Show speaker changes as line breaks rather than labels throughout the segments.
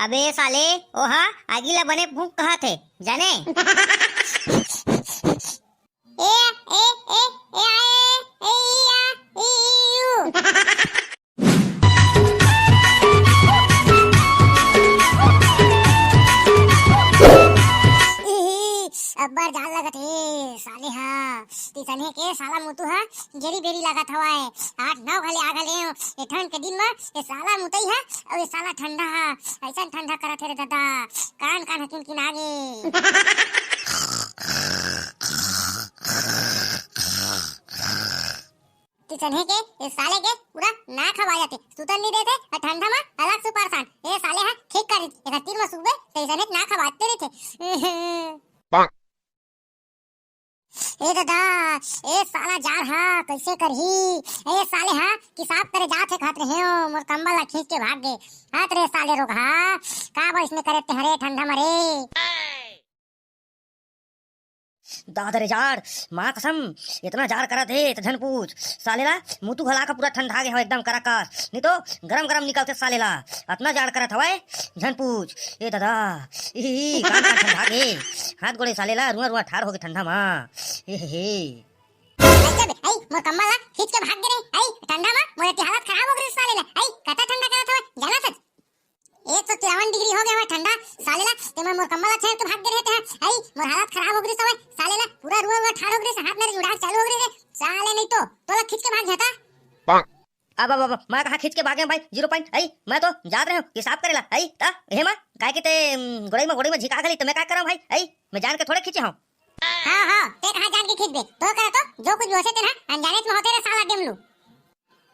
अबे साले ओहा आगीला बने फूंक कहा थे जाने। ए ए ए ए आए ए या ई यू। अब्बर जान लगत है साले हा तिसने के साला मुतु हा जेरी बेरी लागत हवाए 8-9 घले आ गले ए ठंड के दिन में ए साला मुतई है और ए साला ठंडा हा ऐसा ठंडा करत है रे दादा कान कान हकिन किन आगे। तिसने के ए साले के पूरा ना खवा जाते सुतन नहीं देते और ठंडा में अलग से परेशान ए साले हा ठीक कर 31 में सुबह तिसने ना खवाते रहते। ए दादा ए साला जार हा कैसे करही ए साले हा कि साफ करे जात है खात रहे हो मोर कंबल ला खींच के भाग गए हाथ रे साले रोग हा का बा इसने करे तेरे ठंडा मरे दादरे जार मां कसम इतना जार करत है तो झन पूछ सालेला मुतु घला का पूरा ठंडा गया हो एकदम कराकास नहीं तो गरम गरम निकलते सालेला इतना जार करत हवे झन पूछ ए दादा ई कान का ठंडा गे हाथ गोड़े सालेला रुआ रुआ ठार हो के ठंडा मा ए हे ऐसे बे आई मोर कम्बल ला खींच के भाग गए आई ठंडा मा मोर की हालत खराब हो गई सालेला आई कता ठंडा करत हवे जाना सच 153 डिग्री हो गया है ठंडा सालेला ते मैं मोर कम्बल छेड़ के भाग गए रहते हैं आई मोर हालत खराब हो गई सब सालेला पूरा रुआ रुआ ठाड़ हो गई हाथ मेरे जुड़ा चालू हो गई रे साले नहीं तो तोला खींच के भाग जाता अब मैं कहां खींच के भागे भाई 0 पॉइंट आई मैं तो जात रहे हूं हिसाब करेला आई ता हेमा काहे के ते गोड़ई में झिका गली तो मैं का करम भाई आई मैं जान के थोड़े खींचे हूं हां ते कहां जान के खींच दे तो करे तो जो कुछ भी होसे ते ना अनजाने में होते रे साला डेमलू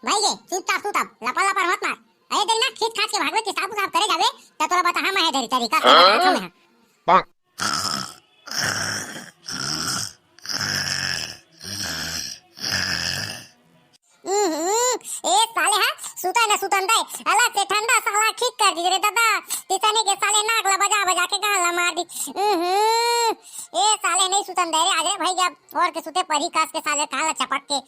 भाई ये चुपचाप लपा लपा मत मार अरे देना खींच खाच के भागवे के साफ साफ करे जावे त तोरा बता हम है धरी तरीका में ए साले हा सुतन दे अलग से ठंडा साला ठीक कर दी रे दादा तिसने के साले नाक ला बजा बजा के गाला मार दी ए साले नहीं सुतन दे रे आज भाई जब और के सुते परी कास के साले काला चपट के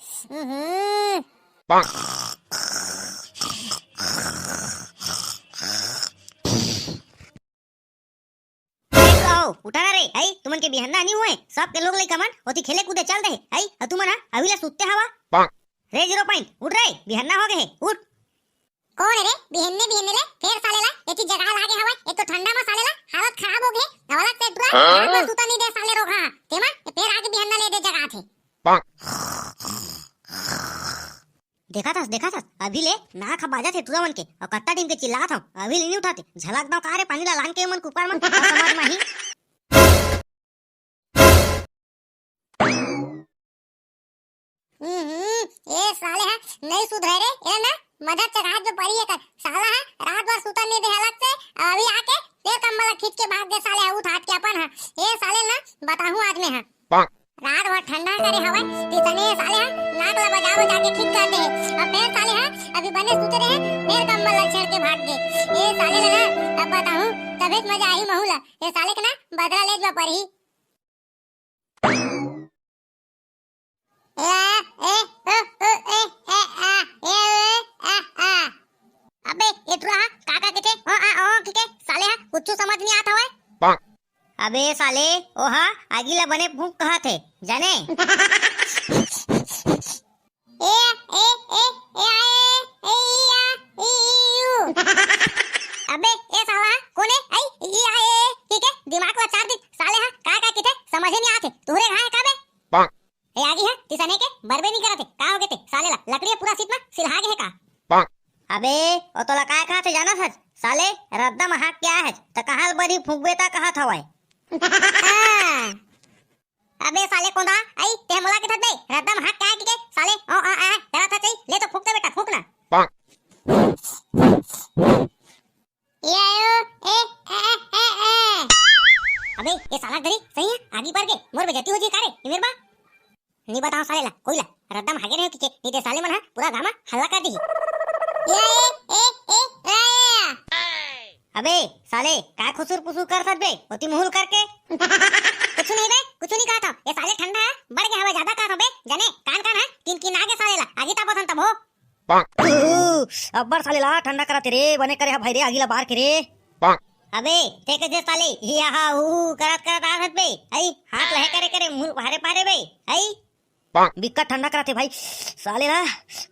उठाना रे आई तुमन के बिहन्ना नहीं हुए सब के लोग ले कमन होती खेले कूदे चल रहे आई और तुमन अभी सुत्ते हवा रे 0 पॉइंट उठ रे बिहन्ना हो गए उठ कौन है रे बिहन्ने ले फिर सालेला एती जगह लागे हवा एक तो ठंडा में सालेला हालत खराब हो गई नवला से पूरा सुता नहीं दे साले रोगा तेमा फिर आगे बिहन्ना ले दे जगह थे देखा था अभी ले ना खा बाजा थे तुरा मन के और कट्टा टीम के चिल्ला था अभी ले नहीं उठाते झलक दाव का रे पानी ला लांग के मन कुपार मन समाज में ही ए साले हा नहीं सुधरे रे ए ना मदद से रात जो पड़ी है कर साला है रात भर सुतन नहीं दे हालत से अभी आके तेरे कंबल खींच के भाग दे साले उठ हाथ के अपन है ए साले ना बताऊं आज में है रात भर ठंडा करे हवा तिसने साले हा नाक ला बजा बजा के ठीक कर दे अब फिर साले हा अभी बने सुते रहे फिर कंबल ला छेड़ के भाग दे ए साले ना अब बताऊं तबे मजा आई महूला ए साले के ना बदला ले जा पड़ी अबे इतरा काका के थे के साले हा कुछ समझ नहीं आता है अबे साले ओहा आगीला बने फूंक कहा थे जाने। ए ए ए ए आए ए या ई यू। अबे ए साला कौन है आई ई आए ठीक है दिमाग में चार दिन साले हा का के थे समझ नहीं आते तोरे घाय का बे ए आगी है तिसने के बरबे नहीं करते का हो गए थे साले ला लकड़ी पूरा सीट में सिलहा गए का अबे ओ तोला काय कहा थे जाना सच साले रद्दा महा क्या है त कहां बड़ी फूंकबेता कहा था वाई अबे साले कोंदा आई ते मोला के थदे रद्दा महा क्या के साले ओ आ तेरा था चाहिए ले तो फूंक दे बेटा फूंक ना ये आयो ए अबे ये साला गरी सही है आगे बढ़ गए मोर बेजती हो जी कारे मेरे बा नहीं बताओ साले ला कोई ला रद्दा भागे रहे के नहीं ते साले मन पूरा गामा हल्ला कर दी ए अबे साले का खुसुर पुसुर कर सकबे ओती मुहुल करके कुछ नहीं बे कुछ नहीं कहा था ये साले ठंडा है बढ़ गया हवा ज्यादा कहा था बे जाने कान है किन आगे साले ला आगे ता पसंद तब हो अब्बर साले ला ठंडा कराते रे बने करे भाई रे आगीला बाहर के रे
अबे ते के जे साले यहाँ करत करत आत बे आई हाथ लहे करे करे मुंह भारे पारे बे आई
बिक्कट ठंडा करत है भाई साले ना,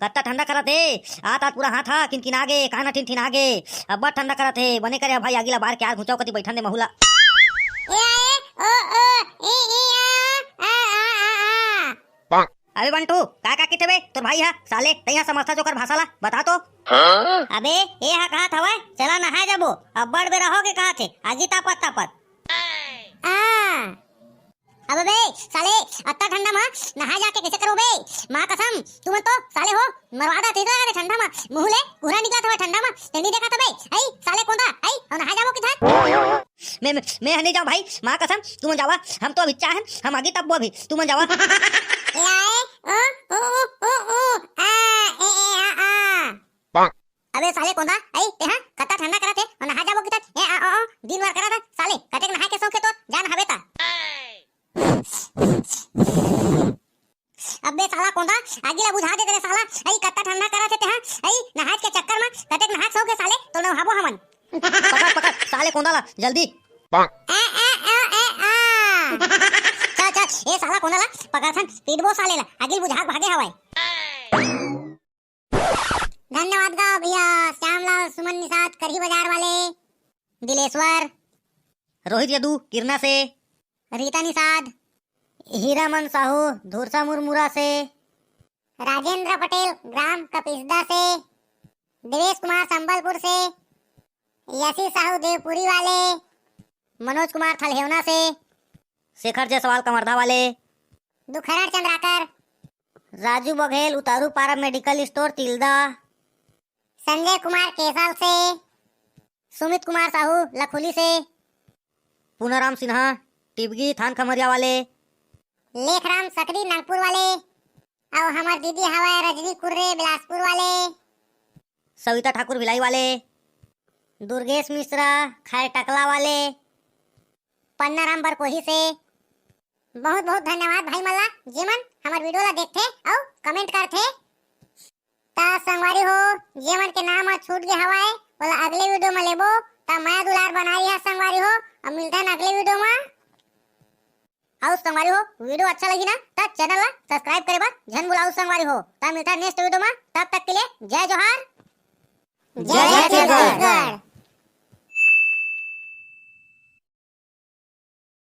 कत्ता ठंडा करत है। आत पूरा हाथ हा किन आगे काना ठिन आगे अब्बा ठंडा करत है। बने करे भाई अगला बार के आग घुचाओ कति बैठन दे महुला। अबे बंटू का किते बे तोर भाई हा साले तैया समस्ता जोकर भाषाला बता तो।
अबे ये हा कहा था वह चला नहा जाबो अब बड़ बेरा हो के कहा थे आगी तापत तापत अबे बे साले अत्ता ठंडा में नहा जाके कैसे करो बे मां कसम तुम तो साले हो मरवादा थे रे ठंडा में मुहले पूरा निकला था ठंडा में तेनी देखा था बे आई साले कोंदा आई और नहा जाबो किधर
मैं नहीं जाऊं भाई मां कसम तुम जावा हम तो अभी चाहन हम आगे तब अभी तुम जावा।
अबे साले कोंदा आई ते हां कत्ता ठंडा करा थे और नहा जाबो किधर ए दिन भर करा था साले कते नहा के सौखे तो जान हवे ता। अबे साला कोंदा आगिला बुझा दे तेरे साला आई कत्ता ठंडा करा थे हां आई नहाज के चक्कर में कते नहा सौखे साले तो न हाबो हमन
पकड़ साले कोंदा ला जल्दी
चल ए साला कोंदा ला पकड़थन पीटबो साले ला आगिल बुझा भागे हवाय। धन्यवाद गा भैया श्यामलाल सुमन निषाद करही बाजार वाले दिलेश्वर
रोहित यदू किरना से
रीता निषाद
हीरामन साहू धुरसा मुरमुरा से
राजेंद्र पटेल ग्राम कपिसदा से देवेश कुमार संबलपुर से यशी साहू देवपुरी वाले
मनोज कुमार थलहेवना से शेखर जायसवाल कमरधा वाले
दुखहरण चंद्राकर
राजू बघेल उतारू पारा मेडिकल स्टोर तिलदा
संजय कुमार केसाल से
सुमित कुमार साहू लखोली से पूनाराम सिन्हा टिबगी थान खमरिया वाले
लेखराम सकरी नागपुर वाले और हमार दीदी हवा रजनी कुर्रे बिलासपुर वाले
सविता ठाकुर भिलाई वाले दुर्गेश मिश्रा खैर टकला वाले
पन्नाराम बरकोही से बहुत बहुत धन्यवाद भाई मल्ला जेमन हमार वीडियो ला देखथे और कमेंट करथे ता संगवारी हो जेमन के नाम छूट गए हवाए बोला अगले वीडियो में लेबो ता मैं दुलार बनाई है संगवारी हो अब मिलता है अगले वीडियो में। और संगवारी हो वीडियो अच्छा लगी ना तब चैनल ला सब्सक्राइब करे बार जन बुलाओ संगवारी हो तब मिलता है नेक्स्ट वीडियो में तब तक के लिए जय जोहार
जय छत्तीसगढ़।